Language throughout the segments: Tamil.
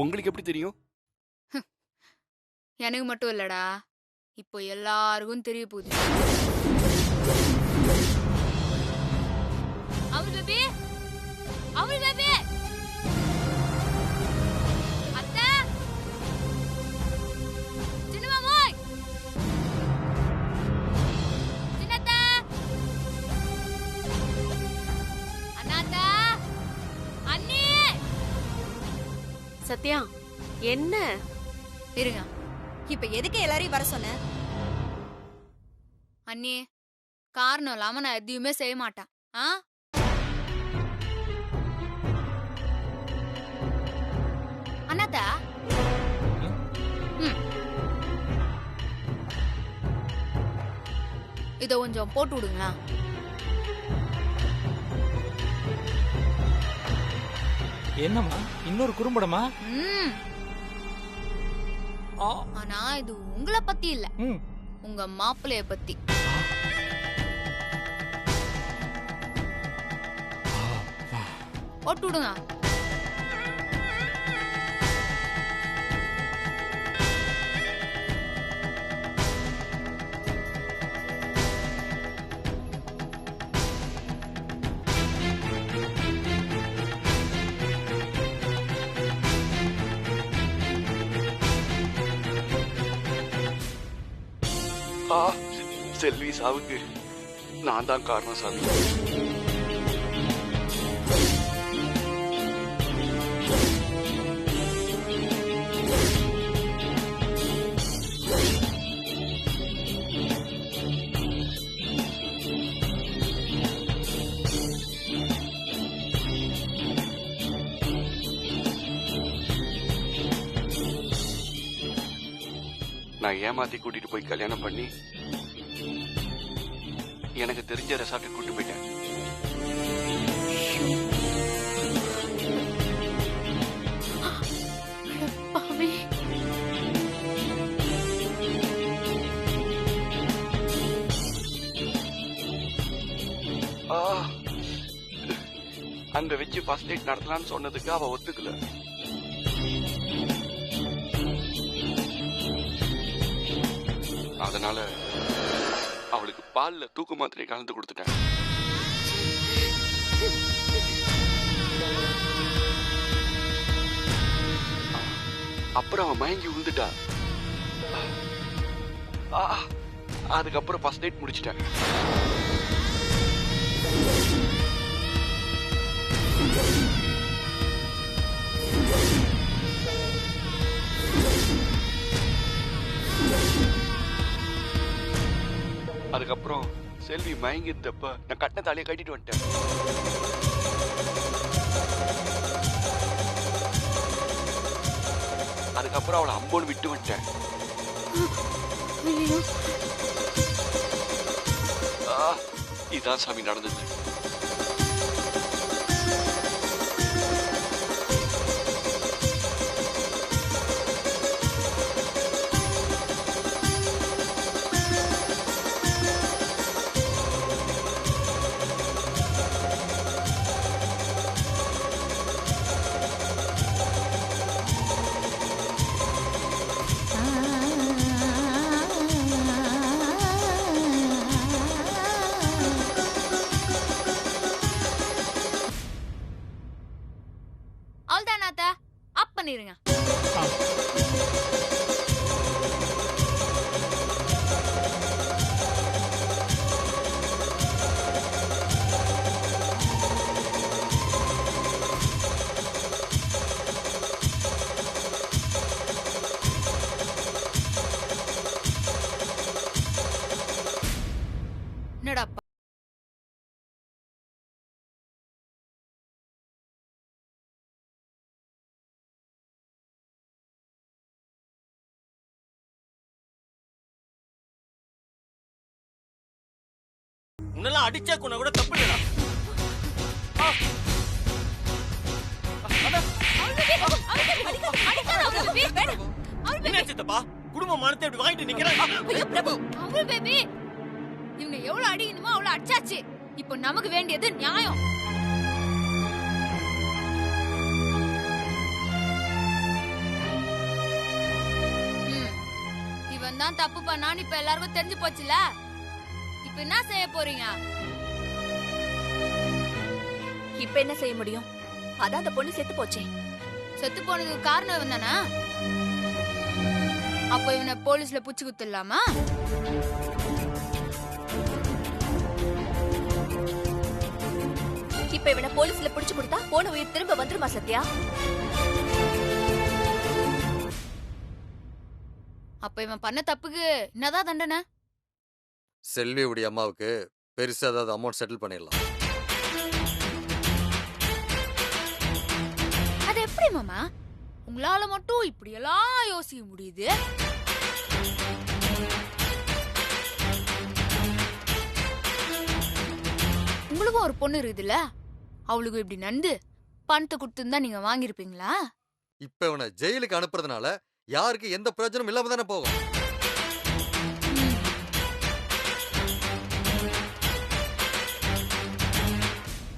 உங்களுக்கு எப்படி தெரியும்? எனக்கு மட்டும் இல்லடா, இப்போ எல்லாருக்கும் தெரிய போகுது. அமுல் பேபி, அமுல் பேபி, அத்தை, சின்ன மாமோய், சின்னத்தா, அண்ணாத்தா, அண்ணி. சத்யா, என்ன? இருங்க. இப்ப எதுக்கு எல்லாரையும் வர சொன்ன? அண்ணி, காரணம் இல்லாம நான் எதையுமே செய்ய மாட்டேன். ஆ? அண்ணாத்தா, இத கொஞ்சம் போட்டு விடுங்களா? என்னம்மா, இன்னொரு குறும்படமா? ம். ஆனா இது உங்களை பத்தி இல்ல, உங்க மாப்பிள்ளைய பத்தி. போட்டு விடுங்க. செல்வி சாவுக்கு நான் தான் காரணம் சாமி. நான் ஏமாத்தி கூட்டிட்டு போய் கல்யாணம் பண்ணி எனக்கு தெரிஞ்ச ரெசார்ட்டுக்கு கூட்டு போயிட்டேன். அங்க வச்சு ஃபர்ஸ்ட் நைட் நடத்தலாம்னு சொன்னதுக்கு அவ ஒத்துக்கல. அதனால அவளுக்கு பால்ல தூக்கு மாத்திரை கலந்து கொடுத்துட்டேன். அப்புறம் அவன் மயங்கி விழுந்துட்டா. அதுக்கப்புறம் ஃபர்ஸ்ட் நைட் முடிச்சிட்டேன். அதுக்கப்புறம் செல்வி மயங்கிட்டப்ப நான் கட்டின தாலியை கட்டிட்டு வந்துட்டேன். அதுக்கப்புறம் அவளை அம்போன்னு விட்டு வந்துட்டேன். இதான் சாமி நடந்தது. அவ்வளவுதான் அத்தை, ஆஃப் பண்ணிருங்க. என்னடா உன்னெல்லாம் அடிச்சா கொன்ன கூட தப்பு இல்லடா. என்ன சித்தப்பா, குடும்ப மானத்தை இப்படி வாங்கிட்டு நிக்கிறாங்க. அமுல் பேபி, இவனை எவ்வளவு அடிக்கணுமோ அவ்வளவு அடிச்சாச்சு. இப்போ நமக்கு வேண்டியது நியாயம். இவன் தான் தப்பு பண்ணான்னு இப்ப எல்லாருக்கும் தெரிஞ்சு போச்சுல. இப்ப என்ன செய்ய போறீங்க? இப்ப என்ன செய்ய முடியும்? அதான் அந்த பொண்ணு செத்து போச்சே. செத்து போனதுக்கு காரணம் இவன் தானா? அப்ப இவனை போலீஸ்ல புடிச்சு குத்துடலாமா? இப்ப இவனை போலீஸ்ல புடிச்சு கொடுத்தா போன உயிர் திரும்ப வந்துருமா சத்யா? அப்ப இவன் பண்ண தப்புக்கு என்னதான் தண்டனை? செல்வியுடைய அம்மாவுக்கு பெருசா ஏதாவது அமௌண்ட் செட்டில் பண்ணிடலாம். அது எப்படி மாமா? உங்களால மட்டும் இப்படி எல்லாம் யோசிக்க முடியுது? உங்களுக்கும் ஒரு பொண்ணு இருக்குதுல்ல, அவளுக்கு இப்படி நந்து பணத்தை கொடுத்துருந்தா நீங்க வாங்கிருப்பீங்களா? இப்ப இவனை ஜெயிலுக்கு அனுப்புறதுனால யாருக்கு எந்த பிரயோஜனம் இல்லாம தானே போகும்.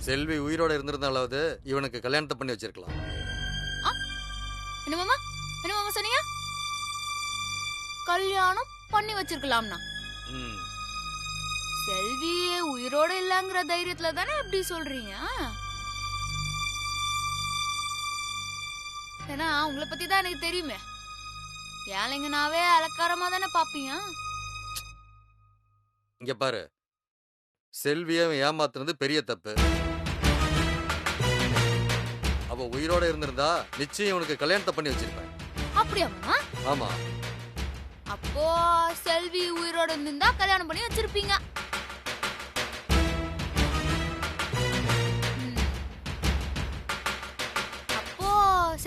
செல்வி உயிரோட இருந்திருந்தாலாவது இவனுக்கு கல்யாணத்தை பண்ணி வச்சிருக்கலாம். என்ன மாமா? என்ன மாமா சொன்னீங்க? கல்யாணம் பண்ணி வச்சிருக்கலாம்னா? ம். செல்வியே உயிரோட இல்லங்கிற தைரியத்துல தானே எப்படி சொல்றீங்க? ஏன்னா உங்களை பத்தி தான் எனக்கு தெரியுமே. ஏழைங்கனாவே அலக்காரமா தானே பாப்பீங்க. இங்க பாரு, செல்வியை ஏமாத்துனது பெரிய தப்பு. அவ உயிரோட இருந்திருந்தா நிச்சயம் இவனுக்கு கல்யாணத்தை பண்ணி வச்சிருப்பேன். அப்படியா மாமா? ஆமா. அப்போ செல்வி உயிரோட இருந்திருந்தா கல்யாணம் பண்ணி வச்சிருப்பீங்க. அப்போ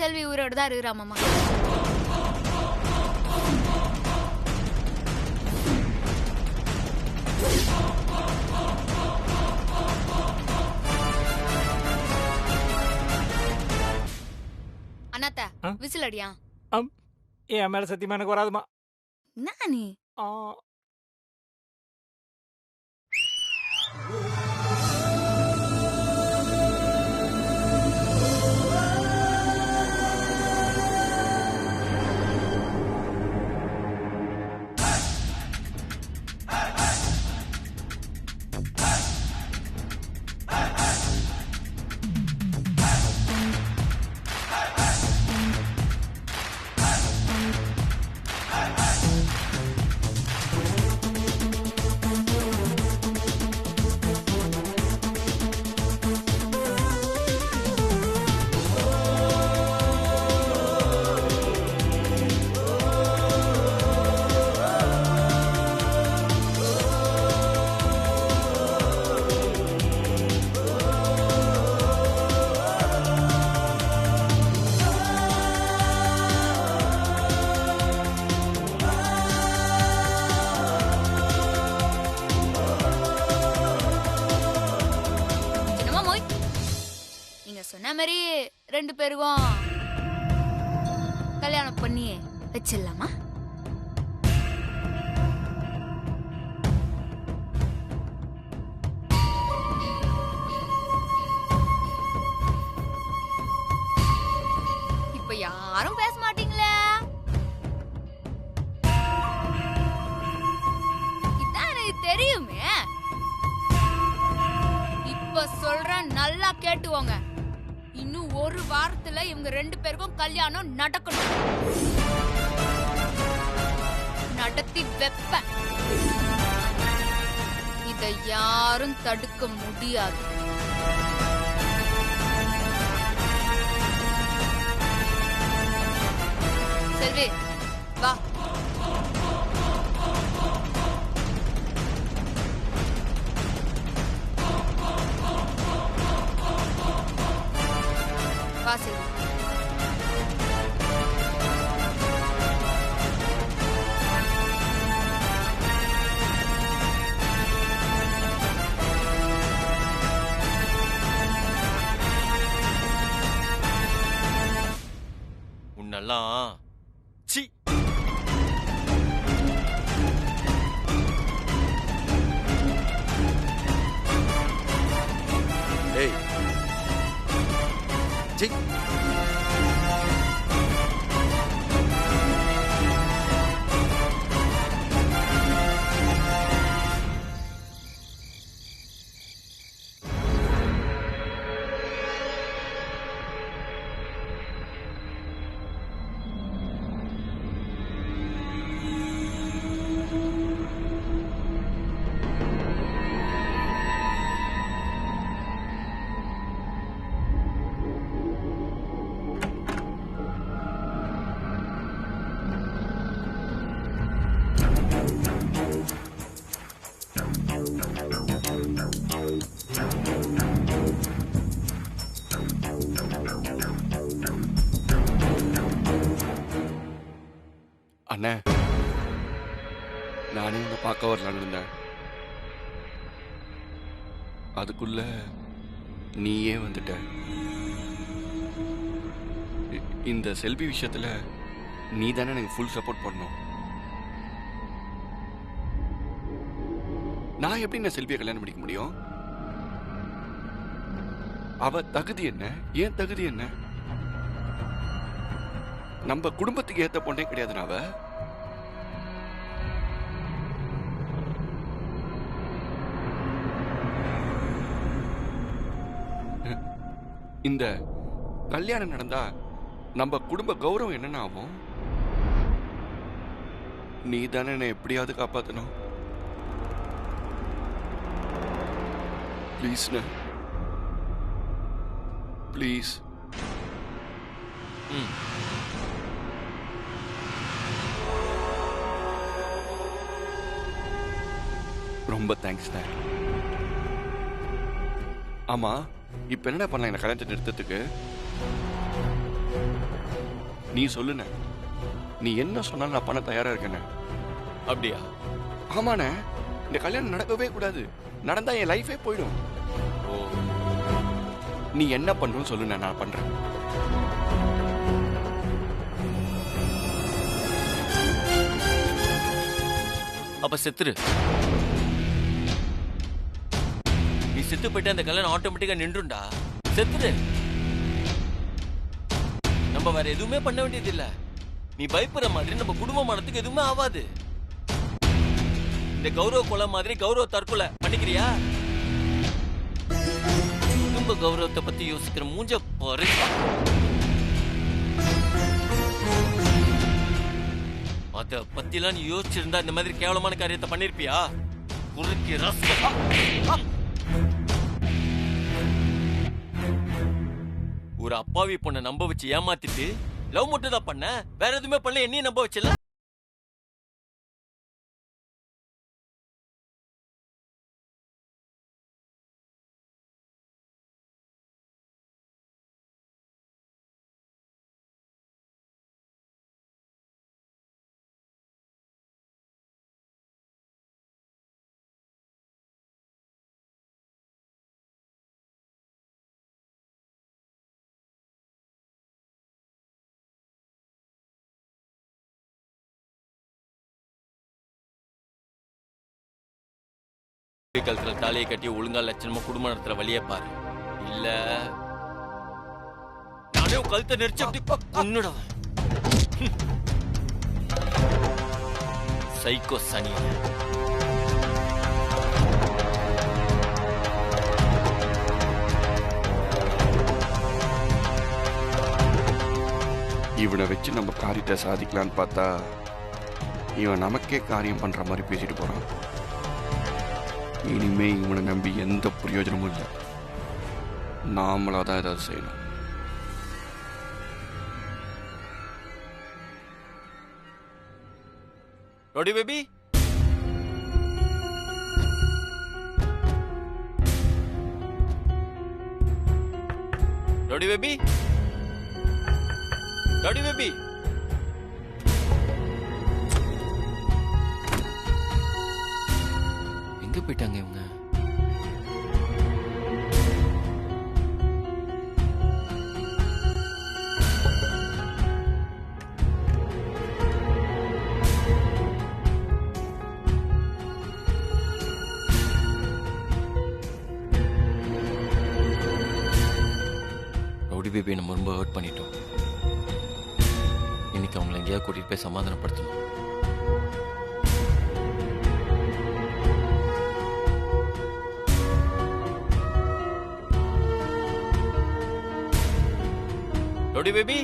செல்வி உயிரோட தான் இருக்கிறா மாமா. அண்ணாத்த விசில் அடியா. என் மேல சத்தியமா எனக்கு வராதுமா. என்ன நீ? சொன்ன மாதிரி ரெண்டு பேருக்கும் கல்யாணம் பண்ணி வச்சிடலாமா? இப்ப யாரும் பேச மாட்டீங்களே. இதான் எனக்கு தெரியுமே. இப்ப சொல்றேன், நல்லா கேட்டுவோங்க. இன்னும் ஒரு வாரத்துல இவங்க ரெண்டு பேருக்கும் கல்யாணம் நடக்கணும். நடத்தி வைப்பேன். இதை யாரும் தடுக்க முடியாது. செல்வி வா. வாசி. உன்னெல்லாம் சி. ஏய் சி. அண்ணே, நானே உன்னை பார்க்க வரலான்னு இருந்தேன். அதுக்குள்ள நீயே வந்துட்ட. இந்த செல்வி விஷயத்துல நீ தானே எனக்கு ஃபுல் சப்போர்ட் பண்ணணும். நான் எப்படி நான் செல்வியை கல்யாணம் பண்ணிக்க முடியும்? அவ தகுதி என்ன, ஏன் தகுதி என்ன? நம்ம குடும்பத்துக்கு ஏத்த பொண்ணே கிடையாது. அவ இந்த கல்யாணம் நடந்தா நம்ம குடும்ப கௌரவம் என்னன்னு ஆகும்? நீ தானே என்னை எப்படியாவது காப்பாத்தணும். Please please. ரொம்ப தேங்க்ஸ். ஆமா, இப்ப என்ன பண்ணலாம் என்ன கல்யாணத்தை நிறுத்தத்துக்கு? நீ சொல்லுன. நீ என்ன சொன்னாலும் நான் பண்ண தயாரா இருக்கேன். அப்படியா? ஆமாண்ணே, இந்த கல்யாணம் நடக்கவே கூடாது. நடந்தா என் லைஃபே போயிடும். ஓ, நீ என்ன பண்றன்னு சொல்லுண்ணே, நான் பண்றேன். அப்ப செத்துரு. நீ செத்து போயிட்டு அந்த கல்யாணம் ஆட்டோமேட்டிக்கா நின்றுண்டா. செத்துரு. நம்ம வேற எதுவுமே பண்ண வேண்டியது இல்ல. நீ பயப்படுற மாதிரி நம்ம குடும்பமானத்துக்கு எதுவுமே ஆகாது. இந்த கௌரவ கொலை மாதிரி கௌரவ தற்கொலை பண்ணிக்கிறியா? குடும்ப கௌரவத்தை பத்தி யோசிக்கிற மூஞ்ச பாரு. அத பத்திலாம் நீ யோசிச்சிருந்தா இந்த மாதிரி கேவலமான காரியத்தை பண்ணிருப்பியா? குறுக்கி ரசம். ஒரு அப்பாவி பொண்ணை நம்ப வச்சு ஏமாத்திட்டு லவ் மட்டும் தான் பண்ண, வேற எதுவுமே பண்ணல. என்னையும் நம்ப வச்சல. கழுத்துல தாலியை கட்டி ஒழுங்கா லட்சணமா குடும்ப நடத்துற வழியே பாரு. இல்ல நானே கழுத்தை நெரிச்சு அப்படி கொன்னுடுவேன். சைக்கோ சனி. இவனை வச்சு நம்ம காரியத்தை சாதிக்கலான்னு பார்த்தா இவன் நமக்கே காரியம் பண்ற மாதிரி பேசிட்டு போறான். இனிமே இவனை நம்பி எந்த பிரயோஜனமும் இல்லை. நாமளாதான் ஏதாவது செய்யணும். ரோடி பேபி, ரோடி பேபி, ரோடி பேபி. எங்க போயிட்டாங்க இவங்க? ரவுடி பேபி நம்ம ரொம்ப ஹர்ட் பண்ணிட்டோம். இன்னைக்கு அவங்களை எங்கேயாவது கூட்டிட்டு போய் சமாதானப்படுத்தணும். Rowdy baby.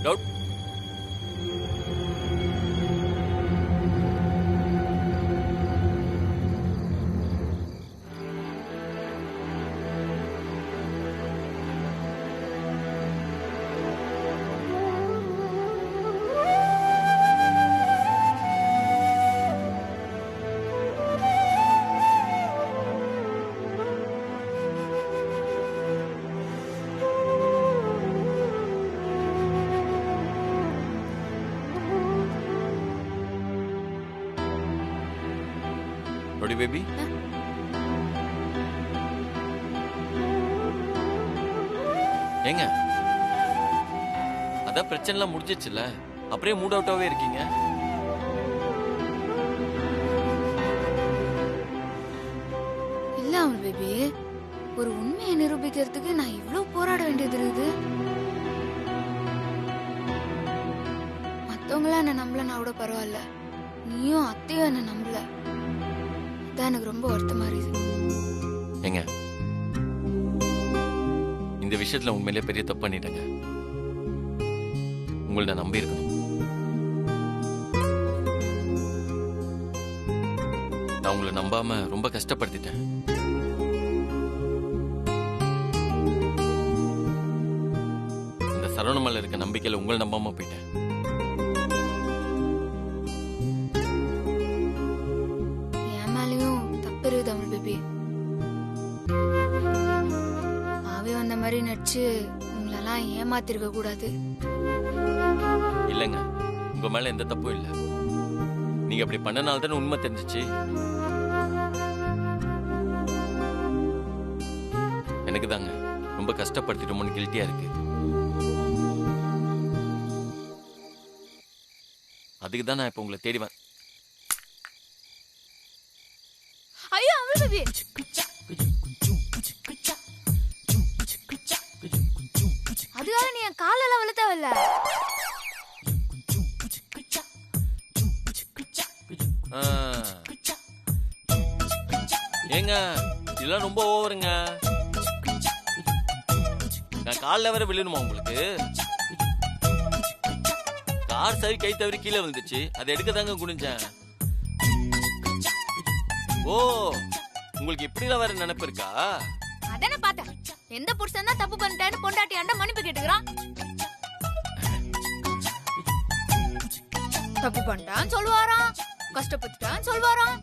Rowdy. Amul baby ஏங்க அதான் பிரச்சனை எல்லாம் முடிஞ்சிச்சுல, அப்படியே மூட் அவுட்டாவே இருக்கீங்க. இல்ல அமுல் பேபி, ஒரு உண்மையை நிரூபிக்கிறதுக்கு நான் இவ்வளவு போராட வேண்டியது இருக்குது. மத்தவங்கள என்ன நம்பலன்னா கூட பரவாயில்ல, நீயும் அத்தையும் என்ன நம்பல. அதான் எனக்கு ரொம்ப வருத்தமா இருக்குது. ஏங்க இந்த விஷயத்துல உண்மையிலே பெரிய தப்பு பண்ணிட்டேங்க. உங்களை நான் நம்பி இருக்கணும். நான் உங்களை நம்பாம ரொம்ப கஷ்டப்படுத்திட்டேன். இந்த சரவண மேல இருக்க நம்பிக்கையில உங்களை நம்பாம போயிட்டேன். என் மேலயும் தப்பு இருக்குது அமுல் பேபி. ஆவே வந்த மாதிரி நடிச்சு உங்களெல்லாம் ஏமாத்திருக்க கூடாது. இல்லங்க, உங்க மேல எந்த தப்பும் இல்ல. நீங்க அப்படி பண்ணனால தானே உண்மை தெரிஞ்சிச்சு. எனக்கு தாங்க ரொம்ப கஷ்டப்படுத்திட்டோம்னு கில்ட்டியா இருக்கு. அதுக்கு தான் நான் இப்ப உங்களை தேடிவேன். ஐயோ அமுல் பேபி, அதுக்காக நீ என் காலெல்லாம் விழுத்தவில்ல. ஏங்க இதெல்லாம் ரொம்ப ஓவருங்க. நான் காலில் வர விழணுமா உங்களுக்கு? கார் சரி கை தவறி கீழே விழுந்துச்சு, அதை எடுக்க தாங்க குனிஞ்சேன். ஓ, உங்களுக்கு இப்படிலாம் வேற நினைப்பு இருக்கா? அதானே பார்த்தேன், எந்த புருஷன் தான் தப்பு பண்ணிட்டேன்னு பொண்டாட்டி ஆண்ட மன்னிப்பு கேட்டுக்கிறான். தப்பு பண்ணிட்டான்னு சொல்லுவாராம், கஷ்டப்பட்டுட்டான்னு சொல்லுவாராம்,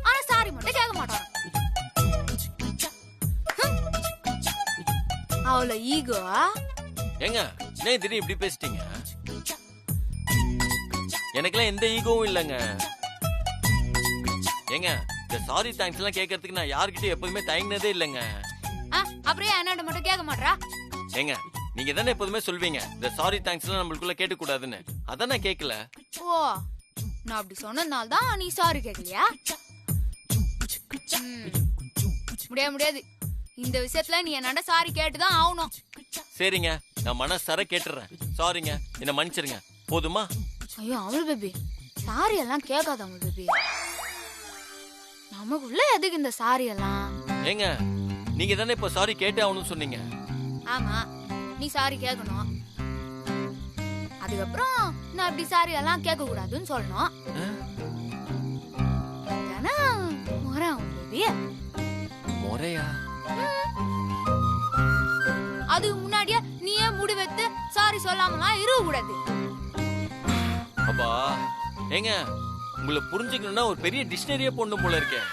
ஆனா சாரி மட்டும் கேட்க மாட்டாராம். அவ்வளோ ஈகோ. ஏங்க என்ன திடீர்னு இப்படி பேசிட்டீங்க? எனக்கெல்லாம் எந்த ஈகோவும் இல்லைங்க. ஏங்க இந்த சாரி தேங்க்ஸ் எல்லாம் கேட்கறதுக்கு நான் யார்கிட்டயும் எப்போதுமே தயங்கினதே இல்லைங்க. அப்படியே என்னோட மட்டும் கேட்க மாட்டா? ஏங்க நீங்க தானே எப்போதுமே சொல்வீங்க இந்த சாரி தேங்க்ஸ் எல்லாம் நம்மளுக்குள்ள கேட்க கூடாதுன்னு. அதான் நான் கேட்கல. ஓ, நான் அப்படி சொன்னதுனால தான் நீ சாரி கேட்கலையா? முடியாது முடியாது, இந்த விஷயத்துல நீ என்னோட சாரி கேட்டுதான் ஆகணும். சரிங்க, நான் மனசார கேட்டுறேன். சாரிங்க, என்ன மன்னிச்சிருங்க, போதுமா? ஐயோ அமுல் பேபி, சாரி எல்லாம் கேட்காத அமுல் பேபி. நமக்குள்ள எதுக்கு இந்த சாரி எல்லாம்? ஏங்க நீங்க தானே இப்ப சாரி கேட்டே ஆகணும்னு சொன்னீங்க. ஆமா, நீ சாரி கேட்கணும். அதுக்கப்புறம் நான் இப்படி சாரி எல்லாம் கேட்க கூடாதுன்னு சொல்லணும். முறை அமுல் பேபி. முறையா? அதுக்கு முன்னாடியே நீயே முடிவெடுத்து சாரி சொல்லாமலாம் இருக்க கூடாது. அப்பா ஏங்க உங்களை புரிஞ்சுக்கணும்னா ஒரு பெரிய டிக்ஷனரியே போடணும் போல இருக்கேன்.